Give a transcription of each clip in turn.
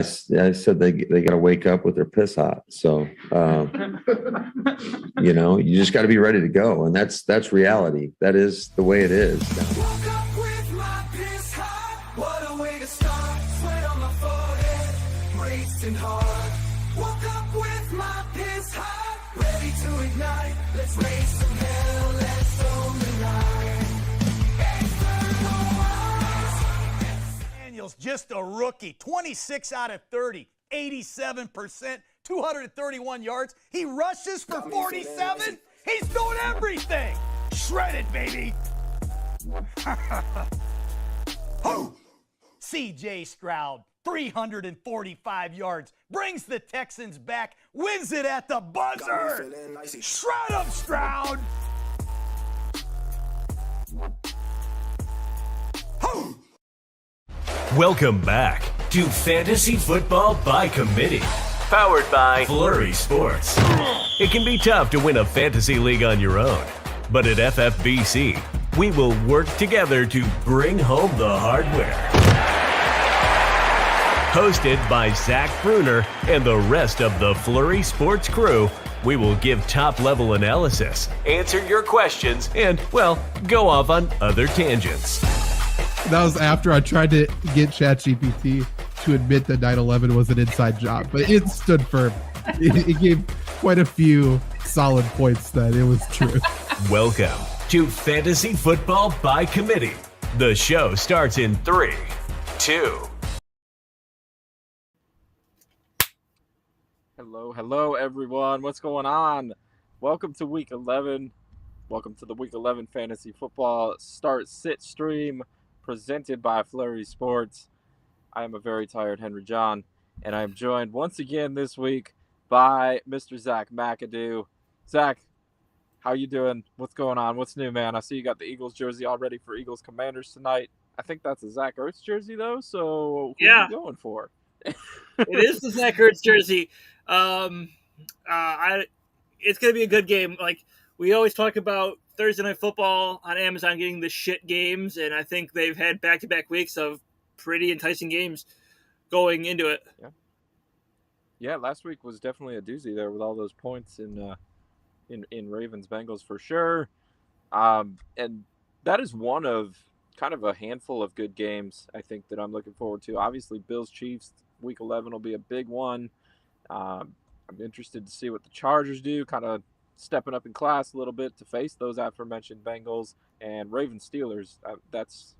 I said they got to wake up with their piss hot. So, you just got to be ready to go. And that's reality. That is the way it is. Woke up with my piss hot. What a way to start. Sweat on my forehead, racing hard. Woke up with my piss hot. Ready to ignite. Let's raise some hell. Let's own the night. Daniels, just a rookie. 26 out of 30, 87%, 231 yards. He rushes for 47. He's doing everything. Shredded, baby. C.J. Stroud, 345 yards, brings the Texans back, wins it at the buzzer. Shred 'em, Stroud. Welcome back to Fantasy Football by Committee, powered by FLURRY Sports. It can be tough to win a fantasy league on your own, but at FFBC, we will work together to bring home the hardware. Hosted by Zach Bruner and the rest of the FLURRY Sports crew, we will give top-level analysis, answer your questions, and, well, go off on other tangents. That was after I tried to get ChatGPT to admit that 9/11 was an inside job, but it stood firm. It gave quite a few solid points that it was true. Welcome to Fantasy Football by Committee. The show starts in 3, 2. Hello, everyone. What's going on? Welcome to Week 11. Welcome to the Week 11 Fantasy Football Start-Sit stream presented by FLURRY Sports. I am a very tired Henry John, and I am joined once again this week by Mr. Zach McAdoo. Zach, how you doing? What's going on? What's new, man? I see you got the Eagles jersey all ready for Eagles Commanders tonight. I think that's a Zach Ertz jersey, though, so who are you going for? It is the Zach Ertz jersey. It's going to be a good game. Like, we always talk about Thursday Night Football on Amazon getting the shit games, and I think they've had back-to-back weeks of pretty enticing games going into it. Yeah, last week was definitely a doozy there with all those points in Ravens Bengals for sure. And that is one of kind of a handful of good games I think that I'm looking forward to. Obviously, Bills Chiefs Week 11 will be a big one. I'm interested to see what the Chargers do, kind of stepping up in class a little bit to face those aforementioned Bengals and Ravens Steelers. That's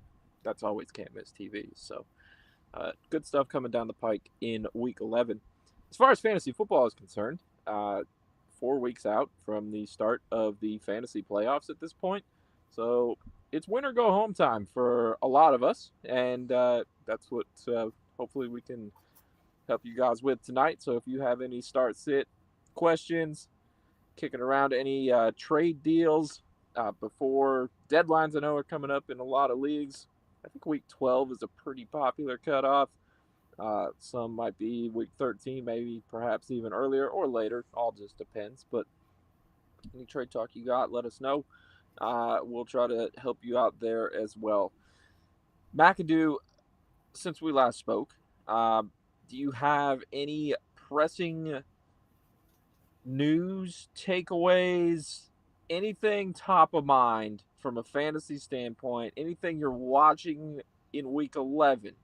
always can't miss TV. So good stuff coming down the pike in Week 11. As far as fantasy football is concerned, 4 weeks out from the start of the fantasy playoffs at this point. So it's win or go home time for a lot of us, and that's what hopefully we can help you guys with tonight. So if you have any start-sit questions, kicking around any trade deals before deadlines I know are coming up in a lot of leagues. I think Week 12 is a pretty popular cutoff. Some might be Week 13, maybe perhaps even earlier or later. All just depends. But any trade talk you got, let us know. We'll try to help you out there as well. McAdoo, since we last spoke, do you have any pressing news, takeaways, anything top of mind from a fantasy standpoint, anything you're watching in Week 11?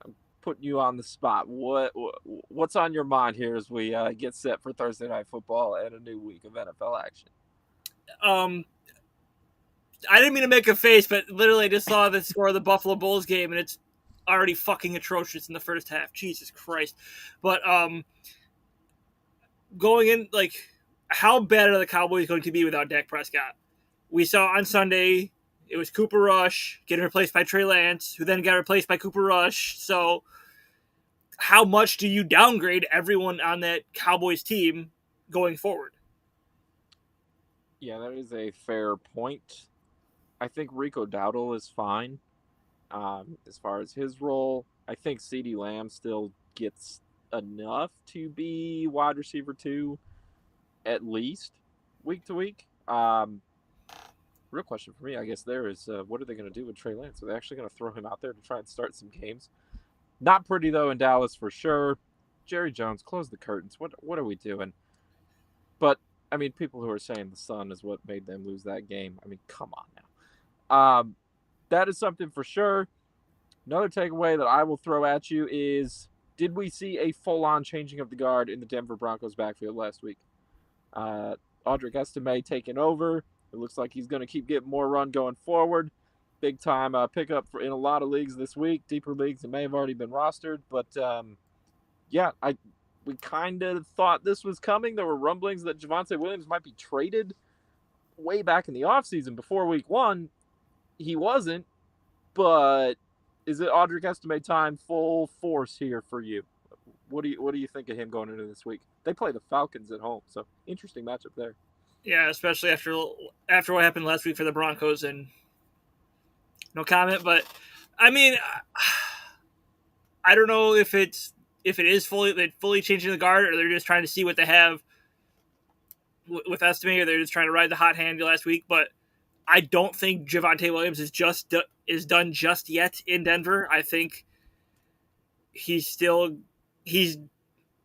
I'm putting you on the spot. What's on your mind here as we get set for Thursday Night Football and a new week of NFL action? I didn't mean to make a face, but literally I just saw the score of the Buffalo Bulls game, and it's already fucking atrocious in the first half. Jesus Christ. But going in, like, how bad are the Cowboys going to be without Dak Prescott? We saw on Sunday it was Cooper Rush getting replaced by Trey Lance, who then got replaced by Cooper Rush. So how much do you downgrade everyone on that Cowboys team going forward? Yeah, that is a fair point. I think Rico Dowdle is fine as far as his role. I think CeeDee Lamb still gets enough to be wide receiver 2 at least week to week. Real question for me, I guess, there is what are they going to do with Trey Lance? Are they actually going to throw him out there to try and start some games? Not pretty, though, in Dallas for sure. Jerry Jones, close the curtains. What are we doing? But, I mean, people who are saying the sun is what made them lose that game. I mean, come on now. That is something for sure. Another takeaway that I will throw at you is, did we see a full-on changing of the guard in the Denver Broncos backfield last week? Audric Estime taking over. It looks like he's going to keep getting more run going forward. Big time pickup in a lot of leagues this week. Deeper leagues that may have already been rostered. But, we kind of thought this was coming. There were rumblings that Javonte Williams might be traded way back in the offseason before week 1. He wasn't. But is it Audric Estime time full force here for you? What do you think of him going into this week? They play the Falcons at home, so interesting matchup there. Yeah, especially after what happened last week for the Broncos, and no comment. But I mean, I don't know if it is fully changing the guard, or they're just trying to see what they have with Estime, or they're just trying to ride the hot hand last week. But I don't think Javonte Williams is done just yet in Denver. I think he's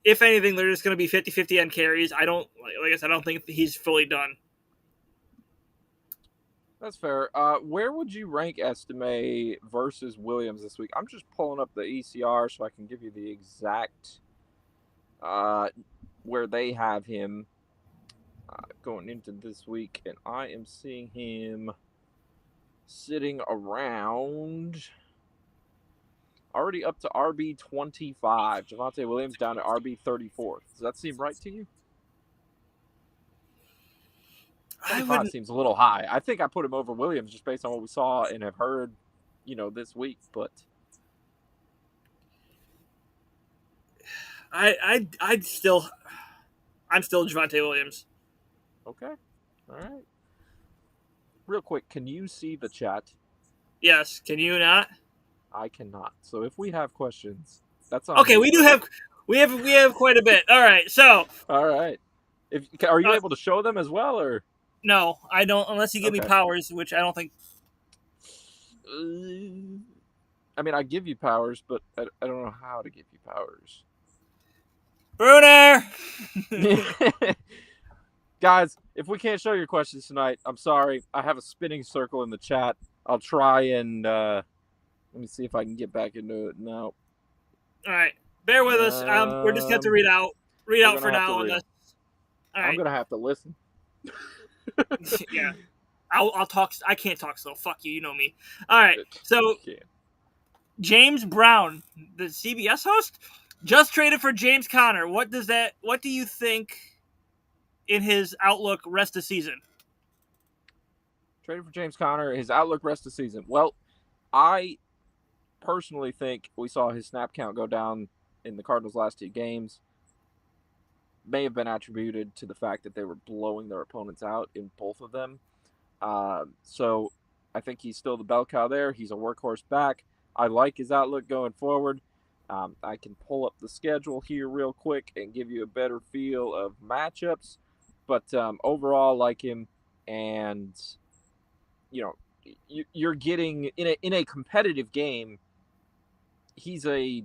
if anything, they're just going to be 50-50 on carries. I don't think he's fully done. That's fair. Where would you rank Estime versus Williams this week? I'm just pulling up the ECR so I can give you the exact where they have him going into this week, and I am seeing him sitting around already up to RB 25. Javonte Williams down to RB 34. Does that seem right to you? 25 seems a little high. I think I put him over Williams just based on what we saw and have heard, this week. But I'm still Javonte Williams. Okay, all right. Real quick, can you see the chat? Yes. Can you not? I cannot. So if we have questions, that's on. Okay. We have quite a bit. All right. So. All right. Are you able to show them as well, or? No, I don't. Unless you give me powers, which I don't think. I mean, I give you powers, but I don't know how to give you powers. Bruner! Guys, if we can't show your questions tonight, I'm sorry. I have a spinning circle in the chat. I'll try and let me see if I can get back into it now. All right, bear with us. We're just going to read out for now. All right. I'm gonna have to listen. Yeah, I'll talk. I can't talk slow. Fuck you. You know me. All right. So James Brown, the CBS host, just traded for James Conner. What do you think in his outlook rest of season? Traded for James Conner, his outlook rest of season. Well, I personally think we saw his snap count go down in the Cardinals' last 2 games. May have been attributed to the fact that they were blowing their opponents out in both of them. So I think he's still the bell cow there. He's a workhorse back. I like his outlook going forward. I can pull up the schedule here real quick and give you a better feel of matchups. But overall, like him, and you're getting in a competitive game. He's a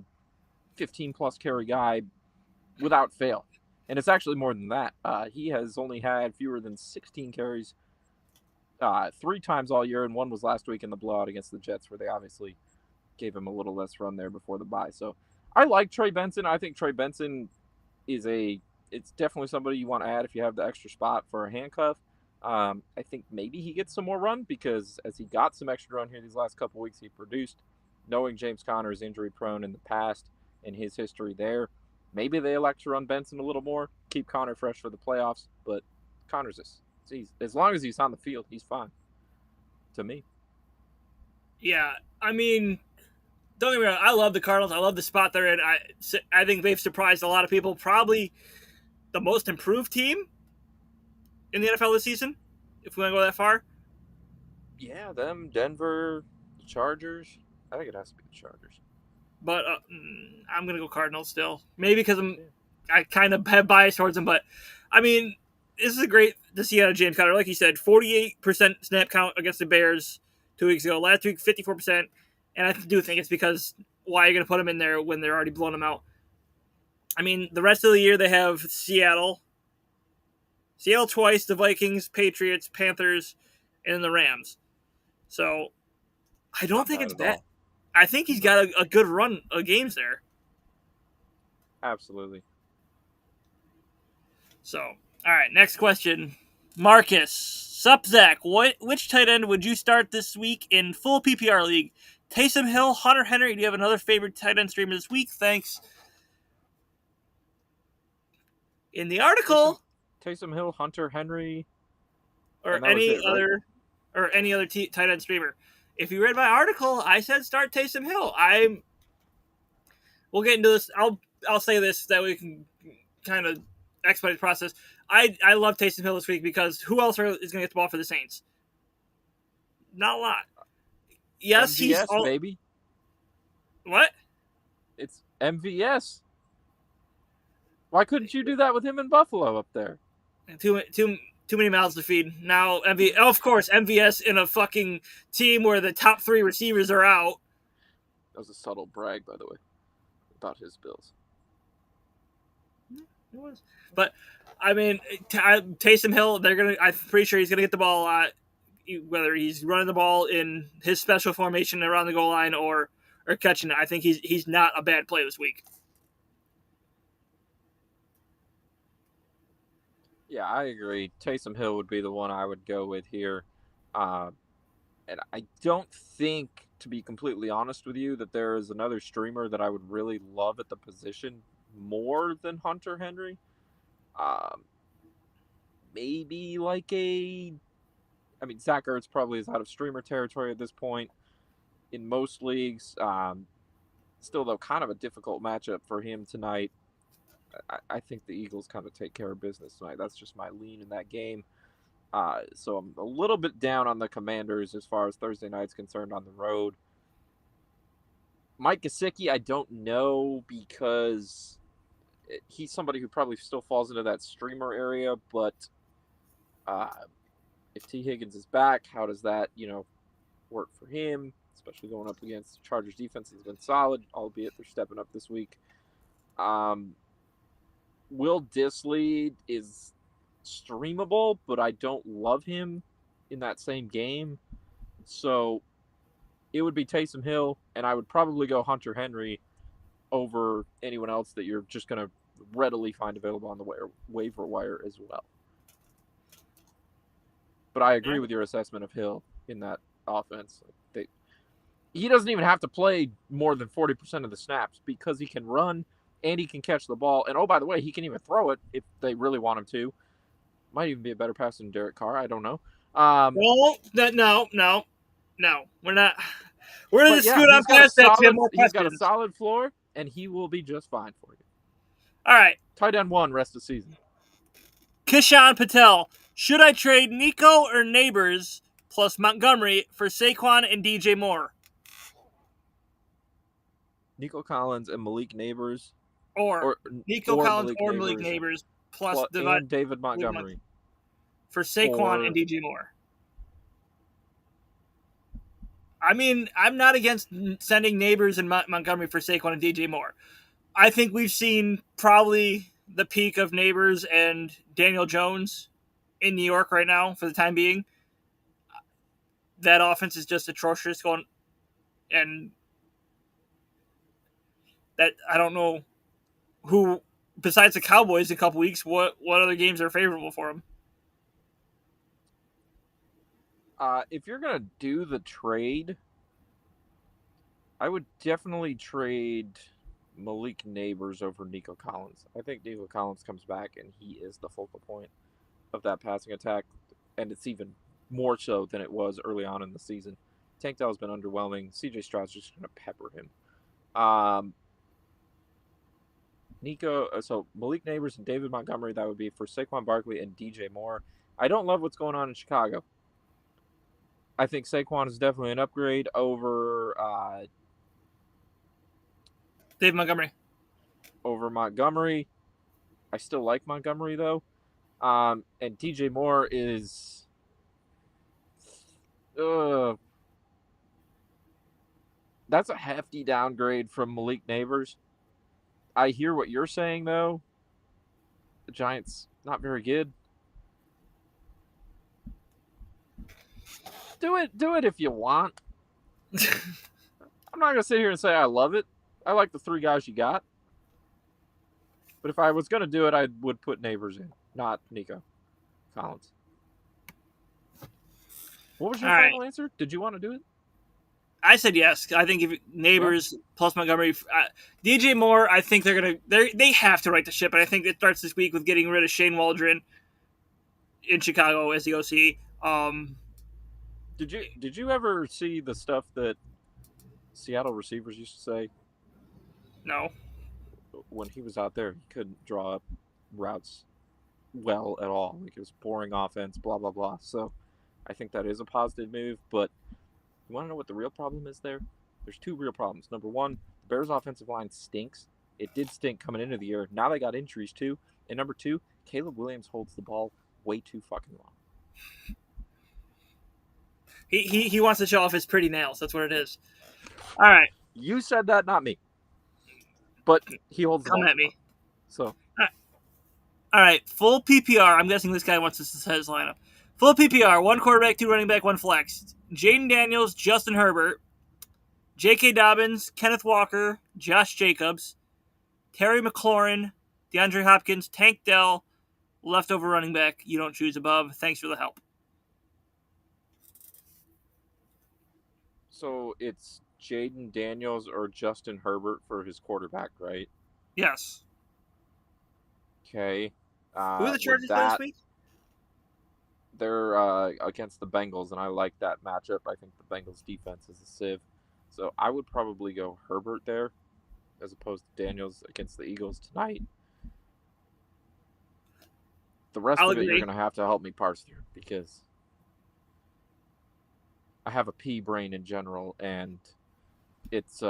15+ carry guy without fail. And it's actually more than that. He has only had fewer than 16 carries 3 times all year, and one was last week in the blowout against the Jets, where they obviously gave him a little less run there before the bye. So I like Trey Benson. I think Trey Benson it's definitely somebody you want to add if you have the extra spot for a handcuff. I think maybe he gets some more run, because as he got some extra run here these last couple weeks, he produced. Knowing James Conner is injury prone in the past and his history there, maybe they elect to run Benson a little more, keep Conner fresh for the playoffs. But Conner's as long as he's on the field, he's fine. To me. Yeah, I mean, don't get me wrong. I love the Cardinals. I love the spot they're in. I think they've surprised a lot of people. Probably the most improved team in the NFL this season, if we want to go that far. Yeah, them, Denver, the Chargers. I think it has to be the Chargers. But I'm going to go Cardinals still. Maybe because I kind of have bias towards them. But, I mean, this is great to see out of James Conner. Like you said, 48% snap count against the Bears 2 weeks ago. Last week, 54%. And I do think it's because why you're going to put him in there when they're already blowing him out. I mean, the rest of the year they have Seattle twice, the Vikings, Patriots, Panthers, and the Rams. So I don't think it's bad. I think he's got a good run of games there. Absolutely. So, all right, next question. Marcus, sup Zach, which tight end would you start this week in full PPR league? Taysom Hill, Hunter Henry, do you have another favorite tight end streamer this week? Thanks. In the article, Taysom Hill, Hunter Henry, or any other tight end streamer. If you read my article, I said start Taysom Hill. We'll get into this. I'll say this so that we can kind of expedite the process. I love Taysom Hill this week because who else is going to get the ball for the Saints? Not a lot. Yes, MVS, baby. What? It's MVS. Why couldn't you do that with him in Buffalo up there? Too many mouths to feed. Now, of course, MVS in a fucking team where the top 3 receivers are out. That was a subtle brag, by the way, about his Bills. It was. But, I mean, Taysom Hill, I'm pretty sure he's going to get the ball a lot, whether he's running the ball in his special formation around the goal line or catching it. I think he's not a bad play this week. Yeah, I agree. Taysom Hill would be the one I would go with here. And I don't think, to be completely honest with you, that there is another streamer that I would really love at the position more than Hunter Henry. Maybe like Zach Ertz probably is out of streamer territory at this point in most leagues. Still, though, kind of a difficult matchup for him tonight. I think the Eagles kind of take care of business tonight. That's just my lean in that game. So I'm a little bit down on the Commanders as far as Thursday night's concerned on the road. Mike Gesicki, I don't know because he's somebody who probably still falls into that streamer area. But if T. Higgins is back, how does that, work for him? Especially going up against the Chargers defense has been solid, albeit they're stepping up this week. Will Dissly is streamable, but I don't love him in that same game. So it would be Taysom Hill, and I would probably go Hunter Henry over anyone else that you're just going to readily find available on the waiver wire as well. But I agree with your assessment of Hill in that offense. He doesn't even have to play more than 40% of the snaps because he can run and he can catch the ball. And, oh, by the way, he can even throw it if they really want him to. Might even be a better passer than Derek Carr. I don't know. No. We're not. We're going to scoot on past that. He's got a solid floor, and he will be just fine for you. All right. Tight end 1 rest of the season. Kishan Patel. Should I trade Nico or Neighbors plus Montgomery for Saquon and DJ Moore? Nico Collins and Malik Neighbors. Or Nico Collins or Malik Neighbors plus David Montgomery. For Saquon and DJ Moore. I mean, I'm not against sending Neighbors and Montgomery for Saquon and DJ Moore. I think we've seen probably the peak of Neighbors and Daniel Jones in New York right now for the time being. That offense is just atrocious going, and that I don't know who, besides the Cowboys in a couple weeks, what other games are favorable for him. If you're going to do the trade, I would definitely trade Malik Neighbors over Nico Collins. I think Nico Collins comes back and he is the focal point of that passing attack, and it's even more so than it was early on in the season. Tank Dell's been underwhelming. CJ Stroud's just going to pepper him. So Malik Neighbors and David Montgomery, that would be for Saquon Barkley and DJ Moore. I don't love what's going on in Chicago. I think Saquon is definitely an upgrade over David Montgomery. Over Montgomery. I still like Montgomery, though. And DJ Moore is... That's a hefty downgrade from Malik Neighbors. I hear what you're saying, though. The Giants, not very good. Do it if you want. I'm not going to sit here and say I love it. I like the 3 guys you got. But if I was going to do it, I would put Neighbors in, not Nico Collins. What was your All right. final answer? Did you want to do it? I said yes. I think if Neighbors plus Montgomery, DJ Moore, I think they have to right the ship, and I think it starts this week with getting rid of Shane Waldron in Chicago as the OC. Did you ever see the stuff that Seattle receivers used to say? No. When he was out there, he couldn't draw up routes well at all. Like, it was boring offense, blah, blah, blah. So I think that is a positive move. But you want to know what the real problem is there? There's 2 real problems. Number 1, the Bears' offensive line stinks. It did stink coming into the year. Now they got injuries, too. And number 2, Caleb Williams holds the ball way too fucking long. He wants to show off his pretty nails. That's what it is. All right. You said that, not me. But he holds the ball. Come at me. So. All right. Full PPR. I'm guessing this guy wants us to set his lineup. Full PPR. 1 quarterback, 2 running back, 1 flex. Jaden Daniels, Justin Herbert, J.K. Dobbins, Kenneth Walker, Josh Jacobs, Terry McLaurin, DeAndre Hopkins, Tank Dell, leftover running back. You don't choose above. Thanks for the help. So it's Jaden Daniels or Justin Herbert for his quarterback, right? Yes. Okay. Who are the Chargers play this week? They're against the Bengals, and I like that matchup. I think the Bengals defense is a sieve. So I would probably go Herbert there as opposed to Daniels against the Eagles tonight. The rest of it you're going to have to help me parse through because I have a pea brain in general, and it's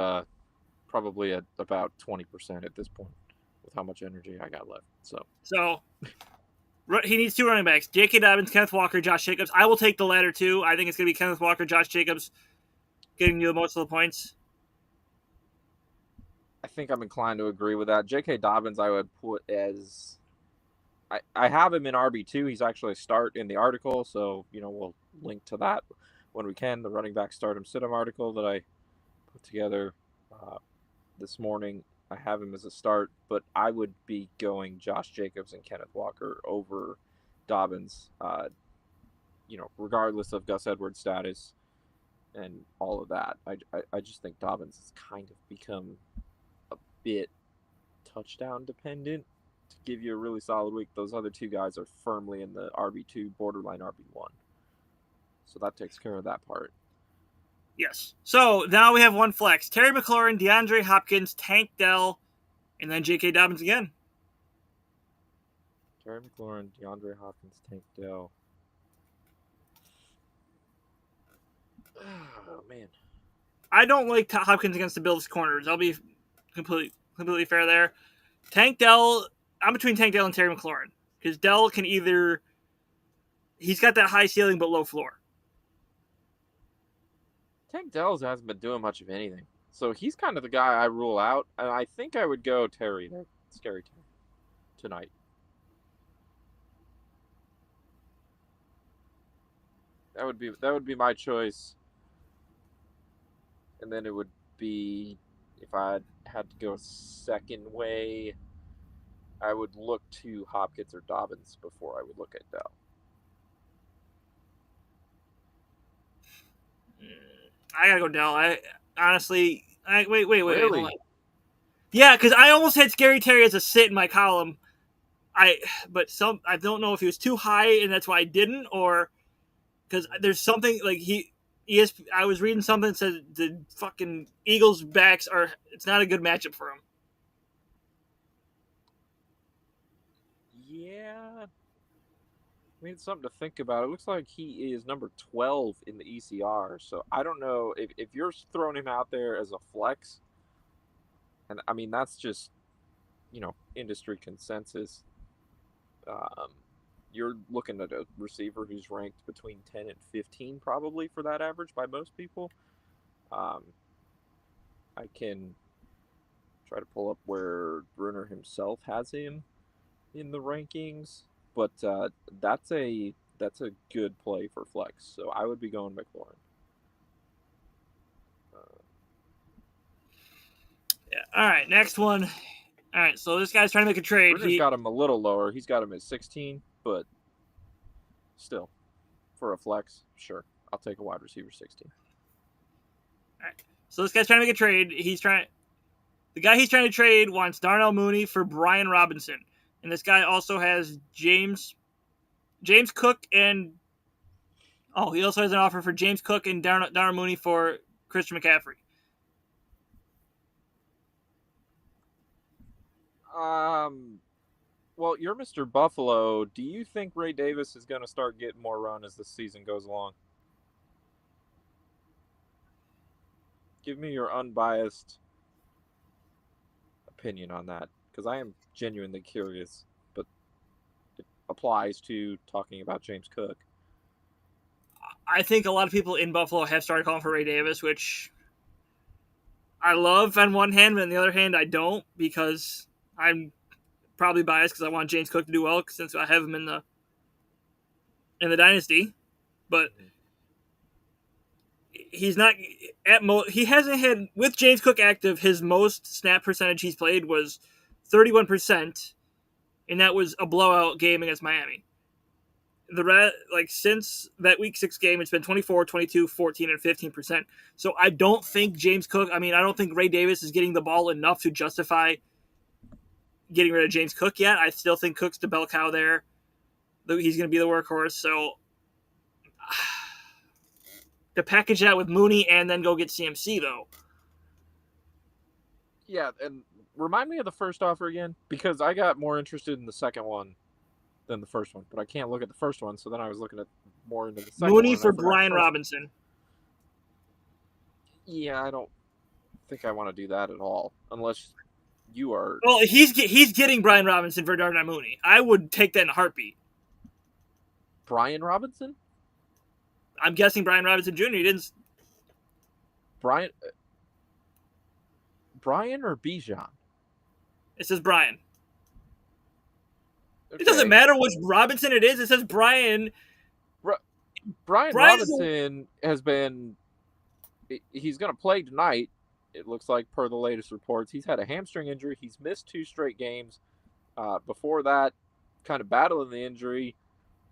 probably at about 20% at this point with how much energy I got left. So he needs 2 running backs. J.K. Dobbins, Kenneth Walker, Josh Jacobs. I will take the latter 2. I think it's going to be Kenneth Walker, Josh Jacobs getting you the most of the points. I think I'm inclined to agree with that. J.K. Dobbins I would put as... I have him in RB2. He's actually a start in the article, so we'll link to that when we can. The running back start him, sit him article that I put together this morning. I have him as a start, but I would be going Josh Jacobs and Kenneth Walker over Dobbins, regardless of Gus Edwards' status and all of that. I just think Dobbins has kind of become a bit touchdown dependent to give you a really solid week. Those other 2 guys are firmly in the RB2, borderline RB1. So that takes care of that part. Yes. So now we have 1 flex. Terry McLaurin, DeAndre Hopkins, Tank Dell, and then J.K. Dobbins again. Terry McLaurin, DeAndre Hopkins, Tank Dell. Oh, man. I don't like Hopkins against the Bills corners. I'll be completely fair there. Tank Dell, I'm between Tank Dell and Terry McLaurin. Because Dell can he's got that high ceiling but low floor. Tank Dell hasn't been doing much of anything. So he's kind of the guy I rule out. And I think I would go Terry there. Scary Terry. Tonight. That would be my choice. And then it would be, if I had to go a second way, I would look to Hopkins or Dobbins before I would look at Dell. I gotta go Dell. I honestly, wait. Really? Hold on. Yeah, because I almost had Scary Terry as a sit in my column. I don't know if he was too high and that's why I didn't, or because there's something like I was reading something that said the fucking Eagles backs it's not a good matchup for him. Yeah. I mean, it's something to think about. It looks like he is number 12 in the ECR. So I don't know if you're throwing him out there as a flex. And I mean, that's just, industry consensus. You're looking at a receiver who's ranked between 10 and 15 probably for that average by most people. I can try to pull up where Bruner himself has him in the rankings, but that's a good play for flex. So I would be going McLaurin. Yeah. All right, next one. All right, so this guy's trying to make a trade. Bruner's got him a little lower. He's got him at 16, but still, for a flex, sure, I'll take a wide receiver 16. All right, so this guy's trying to make a trade. The guy he's trying to trade wants Darnell Mooney for Brian Robinson, and this guy also has James Cook and he also has an offer for James Cook and Darnell Mooney for Christian McCaffrey. Well, you're Mr. Buffalo. Do you think Ray Davis is going to start getting more run as the season goes along? Give me your unbiased opinion on that, because I am genuinely curious, but it applies to talking about James Cook. I think a lot of people in Buffalo have started calling for Ray Davis, which I love on one hand, but on the other hand, I don't, because I'm probably biased because I want James Cook to do well since I have him in the dynasty. But he's not he hasn't had, with James Cook active, his most snap percentage he's played was 31%, and that was a blowout game against Miami. Since that week 6 game, it's been 24, 22, 14, and 15%. So I don't think I don't think Ray Davis is getting the ball enough to justify getting rid of James Cook yet. I still think Cook's the bell cow there. He's going to be the workhorse. So to package that with Mooney and then go get CMC, though. Yeah, and remind me of the first offer again, because I got more interested in the second one than the first one, but I can't look at the first one, so then I was looking at more into the second one. Mooney for Brian Robinson. Yeah, I don't think I want to do that at all, unless you are. Well, he's getting Brian Robinson for Darnell Mooney. I would take that in a heartbeat. Brian Robinson? I'm guessing Brian Robinson Jr. He didn't. Brian or Bijan? It says Brian. Okay. It doesn't matter which Robinson it is. It says Brian. Brian Robinson has been. He's going to play tonight. It looks like, per the latest reports, he's had a hamstring injury. He's missed 2 straight games. Before that, kind of battling the injury.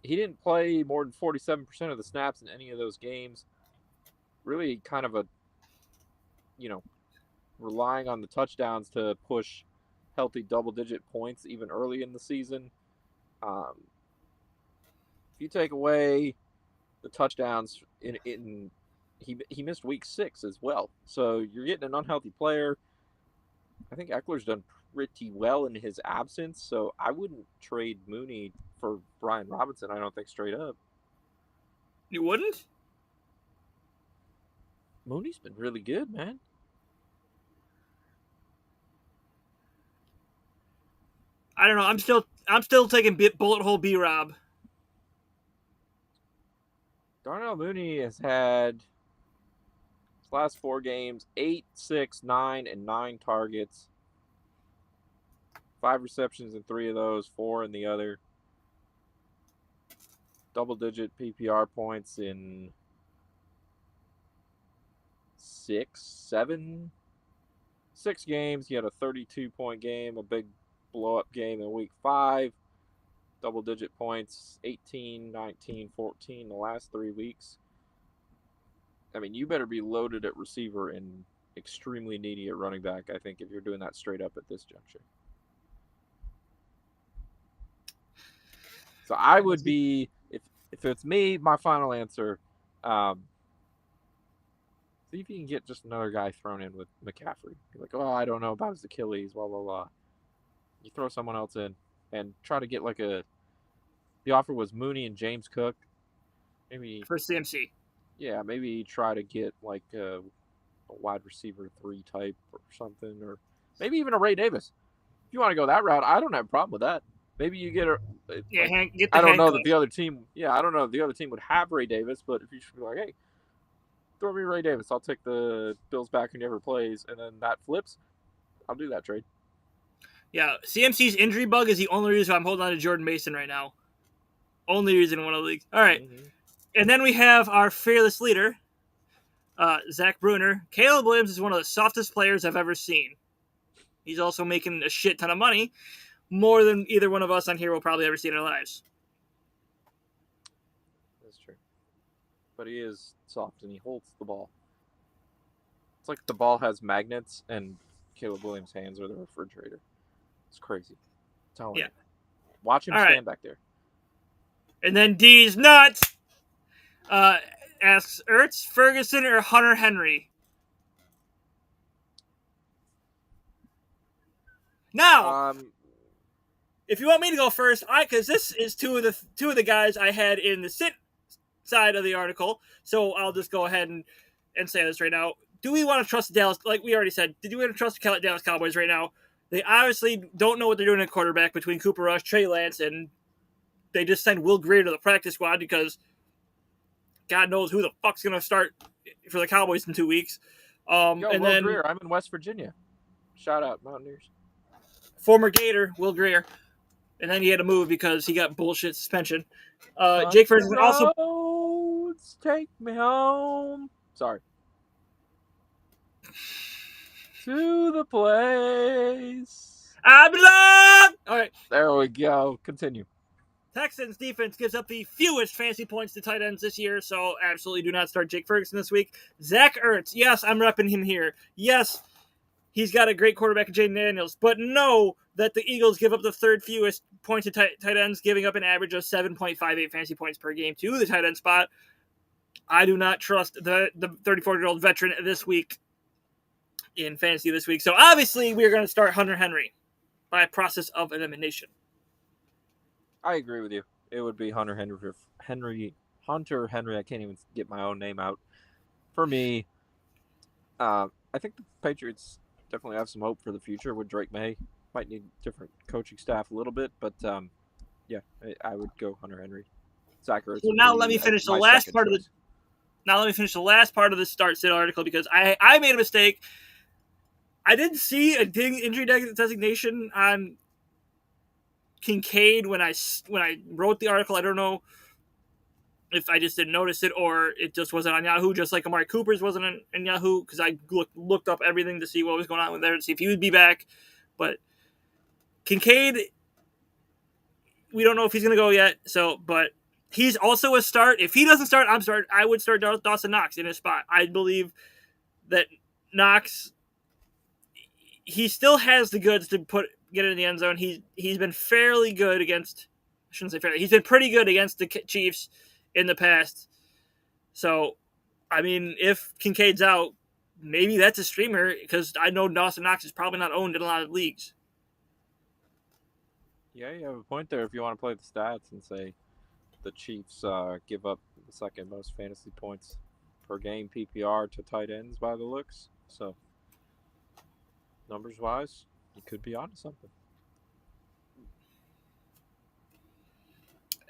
He didn't play more than 47% of the snaps in any of those games. Really kind of relying on the touchdowns to push healthy double-digit points even early in the season. If you take away the touchdowns, he missed week 6 as well. So you're getting an unhealthy player. I think Eckler's done pretty well in his absence, so I wouldn't trade Mooney for Brian Robinson, I don't think, straight up. You wouldn't? Mooney's been really good, man. I don't know. I'm still taking bullet hole B-Rob. Darnell Mooney has had his last 4 games 8, 6, 9, and 9 targets. 5 receptions in 3 of those, 4 in the other. Double-digit PPR points in 6 games. He had a 32-point game, a big blow-up game in week 5. Double-digit points, 18, 19, 14 the last 3 weeks. I mean, you better be loaded at receiver and extremely needy at running back, I think, if you're doing that straight up at this juncture. So I would be, if it's me, my final answer, see if you can get just another guy thrown in with McCaffrey. You're like, I don't know about his Achilles, blah, blah, blah. You throw someone else in and try to get the offer was Mooney and James Cook. Maybe for CMC. Yeah, maybe try to get a wide receiver 3 type or something, or maybe even a Ray Davis. If you want to go that route, I don't have a problem with that. Maybe you get I don't know that the other team. Yeah, I don't know if the other team would have Ray Davis, but if you should be like, hey, throw me Ray Davis. I'll take the Bills back who never plays, and then that flips. I'll do that trade. Yeah, CMC's injury bug is the only reason I'm holding on to Jordan Mason right now. Only reason in one of the leagues. All right. Mm-hmm. And then we have our fearless leader, Zach Bruner. Caleb Williams is one of the softest players I've ever seen. He's also making a shit ton of money, more than either one of us on here will probably ever see in our lives. That's true. But he is soft, and he holds the ball. It's like the ball has magnets, and Caleb Williams' hands are the refrigerator. It's crazy. Yeah. Watch him All stand right. back there. And then D's nuts asks Ertz, Ferguson, or Hunter Henry. Now, if you want me to go first, because this is two of the guys I had in the sit side of the article, so I'll just go ahead and say this right now. Do we want to trust the Dallas? Like we already said, do we want to trust the Dallas Cowboys right now? They obviously don't know what they're doing at quarterback between Cooper Rush, Trey Lance, and they just sent Will Greer to the practice squad because God knows who the fuck's going to start for the Cowboys in 2 weeks. Will Greer, I'm in West Virginia. Shout out, Mountaineers. Former Gator, Will Greer. And then he had to move because he got bullshit suspension. Jake Ferguson also... Roads, take me home. Sorry. To the place I belong! All right. There we go. Continue. Texans defense gives up the fewest fantasy points to tight ends this year, so absolutely do not start Jake Ferguson this week. Zach Ertz, yes, I'm repping him here. Yes, he's got a great quarterback in Jaden Daniels, but know that the Eagles give up the third fewest points to tight ends, giving up an average of 7.58 fantasy points per game to the tight end spot. I do not trust the 34-year-old veteran this week in fantasy this week. So obviously we're going to start Hunter Henry by a process of elimination. I agree with you. It would be Hunter Henry. I can't even get my own name out. For me, I think the Patriots definitely have some hope for the future with Drake May. Might need different coaching staff a little bit, but yeah, I would go Hunter Henry. Zach Ertz. So now let me finish the last part of the. Now let me finish the last part of the start sit article because I made a mistake. I didn't see a injury designation on Kincaid when I wrote the article. I don't know if I just didn't notice it or it just wasn't on Yahoo, just like Amari Cooper's wasn't in Yahoo because I looked up everything to see what was going on with there to see if he would be back. But Kincaid, we don't know if he's going to go yet. So, but he's also a start. If he doesn't start, I would start Dawson Knox in his spot. I believe that Knox, he still has the goods to get it in the end zone. He's been fairly good against. I shouldn't say fairly. He's been pretty good against the Chiefs in the past. So, I mean, if Kincaid's out, maybe that's a streamer because I know Dawson Knox is probably not owned in a lot of leagues. Yeah, you have a point there if you want to play the stats and say the Chiefs give up the second most fantasy points per game PPR to tight ends by the looks. So, numbers-wise, you could be onto something.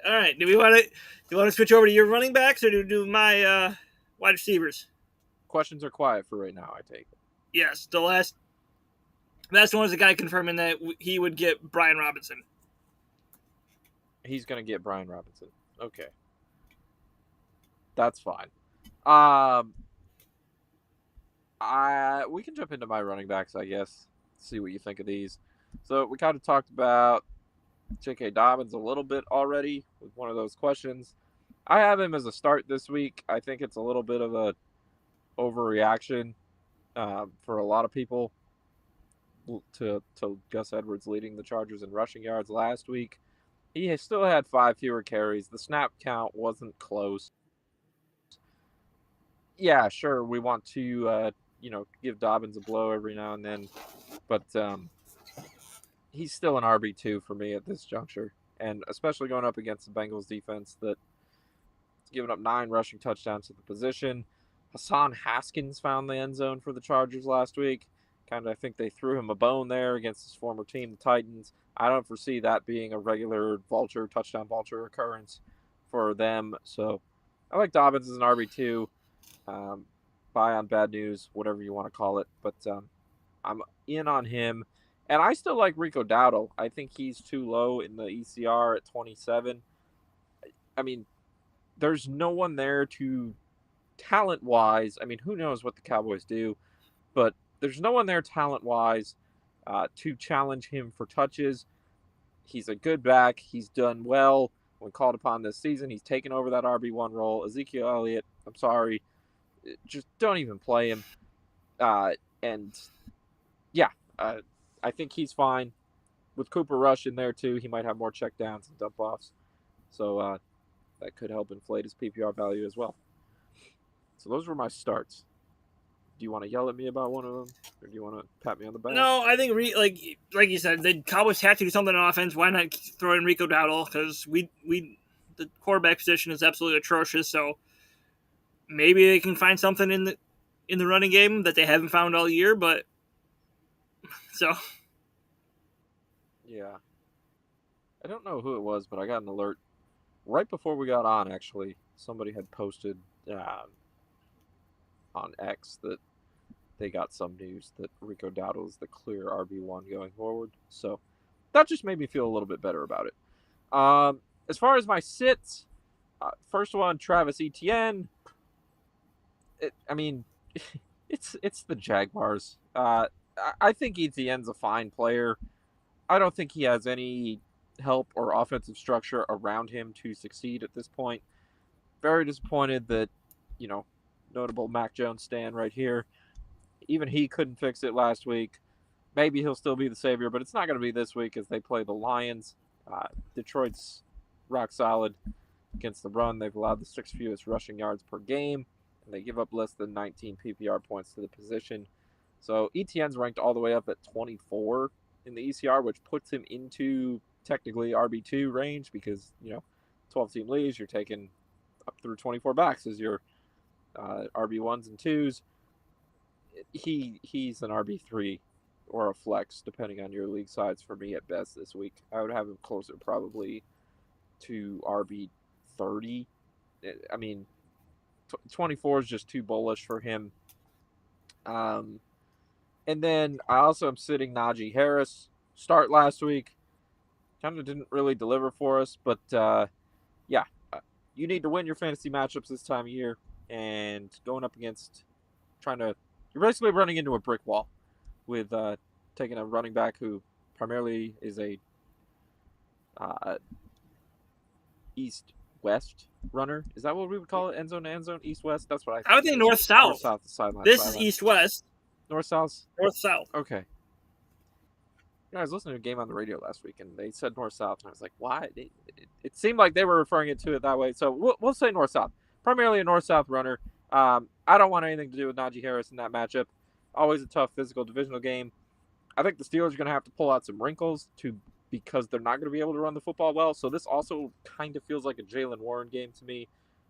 All right. Do you want to switch over to your running backs or do my wide receivers? Questions are quiet for right now, I take it. Yes. The last one was the guy confirming that he would get Brian Robinson. He's going to get Brian Robinson. Okay. That's fine. We can jump into my running backs, I guess. See what you think of these. So we kind of talked about J.K. Dobbins a little bit already with one of those questions. I have him as a start this week. I think it's a little bit of a overreaction for a lot of people to Gus Edwards leading the Chargers in rushing yards last week. He still had 5 fewer carries. The snap count wasn't close. Yeah, sure, we want to give Dobbins a blow every now and then, but he's still an RB2 for me at this juncture, and especially going up against the Bengals defense that's given up 9 rushing touchdowns to the position. Hassan Haskins found the end zone for the Chargers last week. I think they threw him a bone there against his former team, the Titans. I don't foresee that being a regular touchdown vulture occurrence for them. So I like Dobbins as an RB2. buy on bad news, whatever you want to call it. But I'm in on him. And I still like Rico Dowdle. I think he's too low in the ECR at 27. I mean, there's no one there to talent-wise. I mean, who knows what the Cowboys do, but there's no one there talent-wise to challenge him for touches. He's a good back. He's done well when called upon this season. He's taken over that RB1 role. Ezekiel Elliott, I'm sorry, just don't even play him. And yeah, I think he's fine. With Cooper Rush in there too, he might have more checkdowns and dump offs. So that could help inflate his PPR value as well. So those were my starts. Do you want to yell at me about one of them, or do you want to pat me on the back? No, I think like you said, the Cowboys have to do something on offense. Why not throw in Rico Dowdle? Because the quarterback position is absolutely atrocious. So maybe they can find something in the running game that they haven't found all year. But so Yeah. I don't know who it was, but I got an alert right before we got on. Actually, somebody had posted on X that they got some news that Rico Dowdle is the clear RB1 going forward. So that just made me feel a little bit better about it. As far as my sits, first one, Travis Etienne. It's the Jaguars. I think Etienne's a fine player. I don't think he has any help or offensive structure around him to succeed at this point. Very disappointed that, notable Mac Jones stan right here. Even he couldn't fix it last week. Maybe he'll still be the savior, but it's not going to be this week as they play the Lions. Detroit's rock solid against the run. They've allowed the 6th fewest rushing yards per game, and they give up less than 19 PPR points to the position. So Etienne's ranked all the way up at 24 in the ECR, which puts him into technically RB2 range because, 12-team leagues, you're taking up through 24 backs as your RB1s and 2s. He's an RB3 or a flex, depending on your league size for me at best this week. I would have him closer probably to RB30. I mean, 24 is just too bullish for him. And then I also am sitting Najee Harris. Start last week. Kind of didn't really deliver for us, but you need to win your fantasy matchups this time of year. And going up against you're basically running into a brick wall with taking a running back who primarily is a east-west runner. Is that what we would call it? End zone to end zone? East-west? That's what I think. I would think north-south. North-south, sideline. This is east-west. North-south? North-south. Okay. I was listening to a game on the radio last week, and they said north-south, and I was like, why? It seemed like they were referring to it that way. So we'll say north-south. Primarily a north-south runner. I don't want anything to do with Najee Harris in that matchup. Always a tough physical divisional game. I think the Steelers are going to have to pull out some wrinkles because they're not going to be able to run the football well. So this also kind of feels like a Jalen Warren game to me,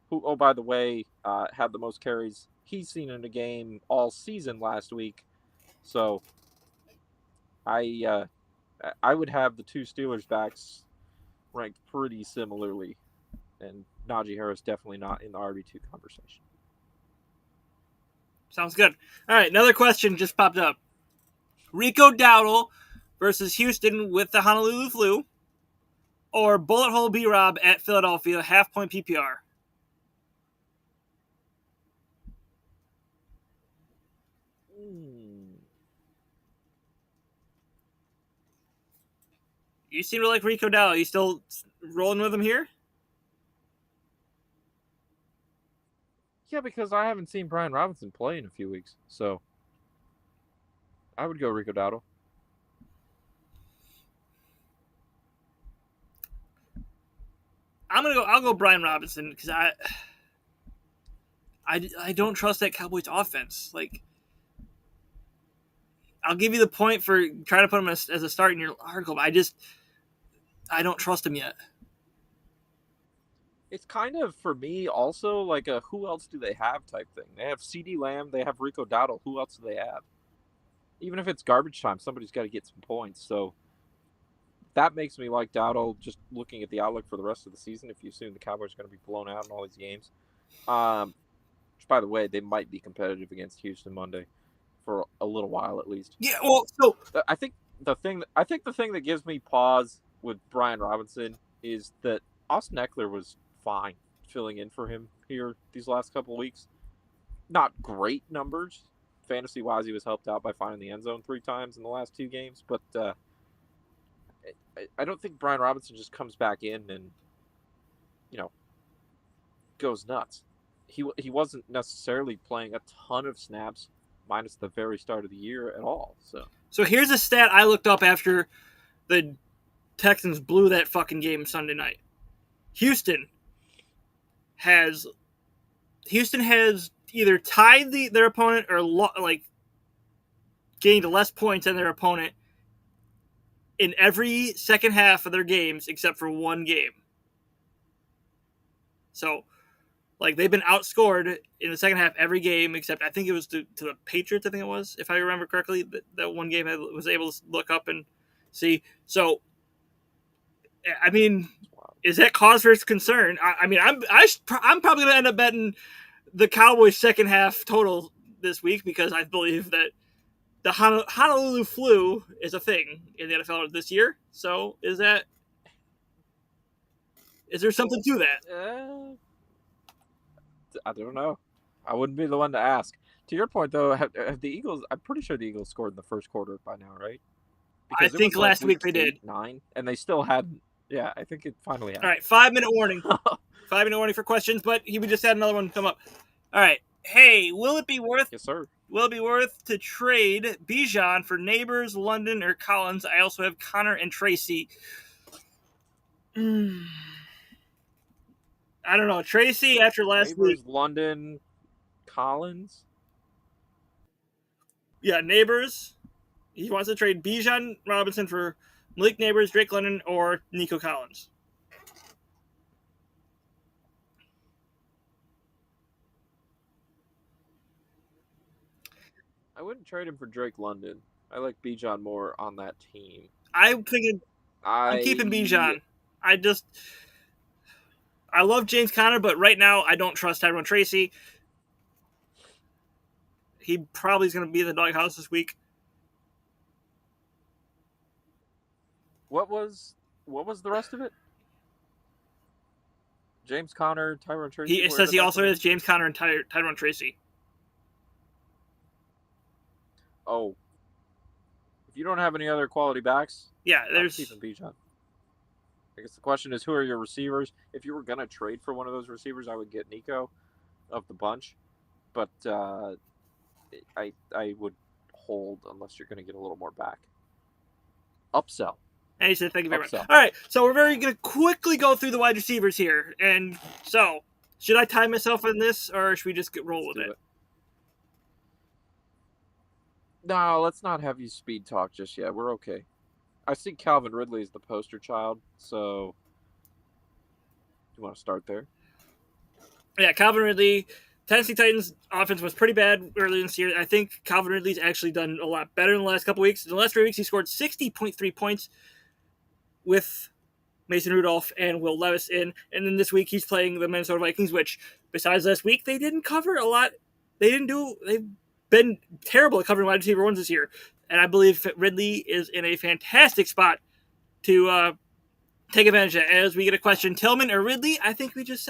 who, oh, by the way, had the most carries he's seen in a game all season last week. So I would have the two Steelers backs ranked pretty similarly, and Najee Harris definitely not in the RB2 conversation. Sounds good. All right, another question just popped up. Rico Dowdle versus Houston with the Honolulu Flu, or Bullet Hole B-Rob at Philadelphia, half-point PPR? You seem to like Rico Dowdle. You still rolling with him here? Yeah, because I haven't seen Brian Robinson play in a few weeks, so I would go Rico Dowdle. I'll go Brian Robinson because I don't trust that Cowboys offense. Like, I'll give you the point for trying to put him as a start in your article, but I don't trust him yet. It's kind of, for me, also like a who else do they have type thing. They have CeeDee Lamb, they have Rico Dowdle. Who else do they have? Even if it's garbage time, somebody's got to get some points. So that makes me like Dowdle, just looking at the outlook for the rest of the season, if you assume the Cowboys are going to be blown out in all these games. Which, by the way, they might be competitive against Houston Monday for a little while at least. Yeah, well, so I think the thing that gives me pause with Brian Robinson is that Austin Eckler was fine filling in for him here these last couple of weeks. Not great numbers. Fantasy wise, he was helped out by finding the end zone 3 times in the last 2 games, but I don't think Brian Robinson just comes back in and goes nuts. He wasn't necessarily playing a ton of snaps minus the very start of the year at all. So here's a stat I looked up after the Texans blew that fucking game Sunday night. Houston has either tied their opponent or gained less points than their opponent in every second half of their games except for one game. So, they've been outscored in the second half every game except I think it was to the Patriots, I think it was, if I remember correctly, that one game I was able to look up and see. So, I mean, is that cause for concern? I'm probably going to end up betting the Cowboys second half total this week because I believe that the Honolulu flu is a thing in the NFL this year. So is there something to that? I don't know. I wouldn't be the one to ask. To your point, though, have the Eagles? I'm pretty sure the Eagles scored in the first quarter by now, right? Because I think last week they did 9, and they still had. Yeah, I think it finally happened. All right, 5-minute warning. 5-minute warning for questions, but we just had another one come up. All right. Hey, will it be worth? Yes, sir. Will it be worth to trade Bijan for Neighbors, London, or Collins? I also have Connor and Tracy. I don't know. Tracy, after last Neighbors, week. London, Collins? Yeah, Neighbors. He wants to trade Bijan Robinson for Malik Neighbors, Drake London, or Nico Collins. I wouldn't trade him for Drake London. I like Bijan more on that team. I'm keeping Bijan. I love James Conner, but right now I don't trust Tyrone Tracy. He probably is going to be in the doghouse this week. What was the rest of it? James Conner, Tyrone Tracy. It says he also has James Conner and Tyrone Tracy. Oh. If you don't have any other quality backs, yeah, there's keeping Bijan. I guess the question is, who are your receivers? If you were going to trade for one of those receivers, I would get Nico of the bunch. But I would hold unless you're going to get a little more back. Upsell. And he said, thank you very much. All right, so we're going to quickly go through the wide receivers here. And so, should I tie myself on this, or should we just roll with it? No, let's not have you speed talk just yet. We're okay. I see Calvin Ridley as the poster child, so you want to start there? Yeah, Calvin Ridley. Tennessee Titans offense was pretty bad early this year. I think Calvin Ridley's actually done a lot better in the last couple weeks. In the last 3 weeks, he scored 60.3 points with Mason Rudolph and Will Levis in. And then this week, he's playing the Minnesota Vikings, which, besides last week, they didn't cover a lot. They've been terrible at covering wide receiver ones this year. And I believe Ridley is in a fantastic spot to take advantage of it. As we get a question, Tillman or Ridley, I just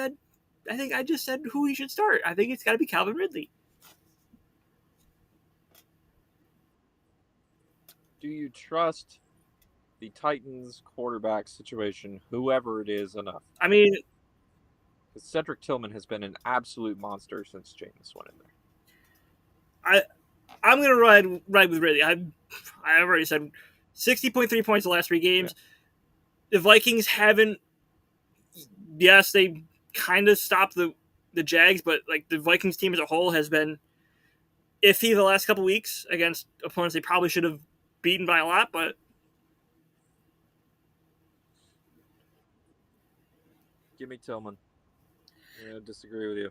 said who he should start. I think it's got to be Calvin Ridley. Do you trust the Titans quarterback situation, whoever it is, enough? I mean, because Cedric Tillman has been an absolute monster since Jameis went in there. I'm going to ride with Ridley. I've already said 60.3 points the last 3 games. Yeah. The Vikings haven't. Yes, they kind of stopped the Jags, but the Vikings team as a whole has been iffy the last couple weeks against opponents they probably should have beaten by a lot. But give me Tillman. I disagree with you.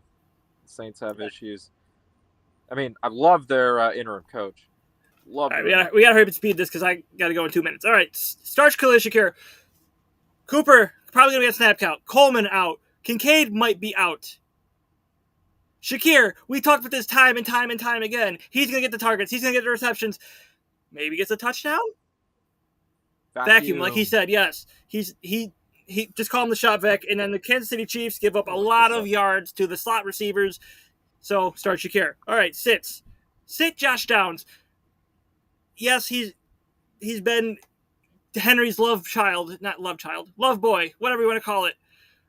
The Saints have issues. I mean, I love their interim coach. Love. Right, we got to hurry up and speed this because I got to go in 2 minutes. All right, Starch, Khalil Shakir, Cooper probably going to get snap count. Coleman out. Kincaid might be out. Shakir, we talked about this time and time and time again. He's going to get the targets. He's going to get the receptions. Maybe gets a touchdown? Vacuum, like he said, yes. He just call him the shot vac, and then the Kansas City Chiefs give up a lot of yards to the slot receivers. So start Shakir. All right, sit Josh Downs. Yes, he's been Henry's love boy, whatever you want to call it.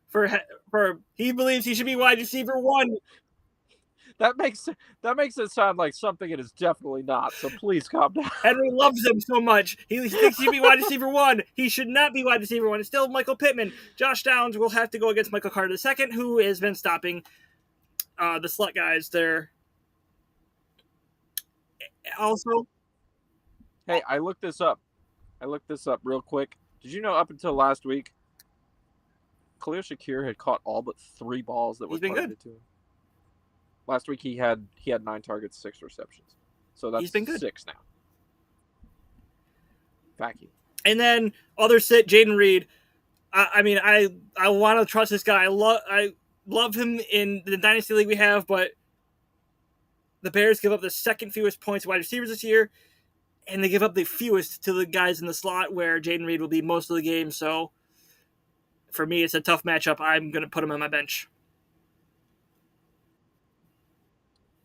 For he believes he should be wide receiver 1. That makes it sound like something it is definitely not. So please calm down. Henry loves him so much. He thinks he should be wide receiver 1. He should not be wide receiver 1. It's still Michael Pittman. Josh Downs will have to go against Michael Carter II, who has been stopping the slot guys there. Also, Hey, I looked this up real quick. Did you know up until last week, Khalil Shakir had caught all but 3 balls that were targeted to him? Last week he had 9 targets, 6 receptions. So that's he's been good. 6 now. Vacuum. And then other sit, Jaden Reed. I want to trust this guy. I love him in the Dynasty League we have, but the Bears give up the second fewest points to wide receivers this year, and they give up the fewest to the guys in the slot where Jaden Reed will be most of the game. So for me, it's a tough matchup. I'm going to put him on my bench.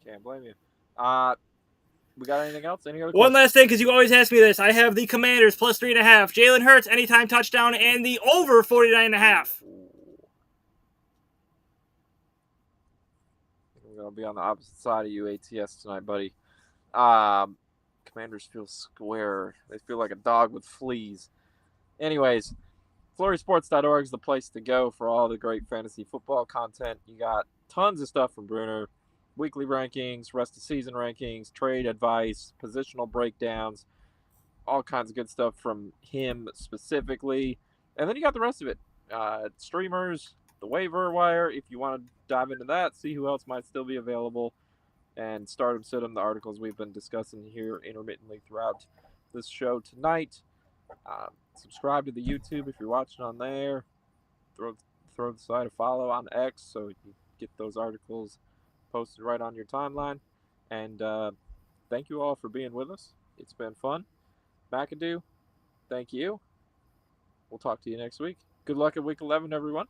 Can't blame you. We got anything else? Any other One questions? last thing, because you always ask me this. I have the Commanders plus 3.5. Jalen Hurts, anytime touchdown, and the over 49.5. We're going to be on the opposite side of you, ATS, tonight, buddy. Commanders feel square. They feel like a dog with fleas. Anyways, FLURRYSports.org is the place to go for all the great fantasy football content. You got tons of stuff from Bruner. Weekly rankings, rest of season rankings, trade advice, positional breakdowns, all kinds of good stuff from him specifically. And then you got the rest of it. Streamers, the waiver wire, if you want to dive into that, see who else might still be available, and start and sit on the articles we've been discussing here intermittently throughout this show tonight. Subscribe to the YouTube if you're watching on there. Throw the site a follow on X so you get those articles posted right on your timeline. And thank you all for being with us. It's been fun. McAdoo, thank you. We'll talk to you next week. Good luck at week 11, everyone.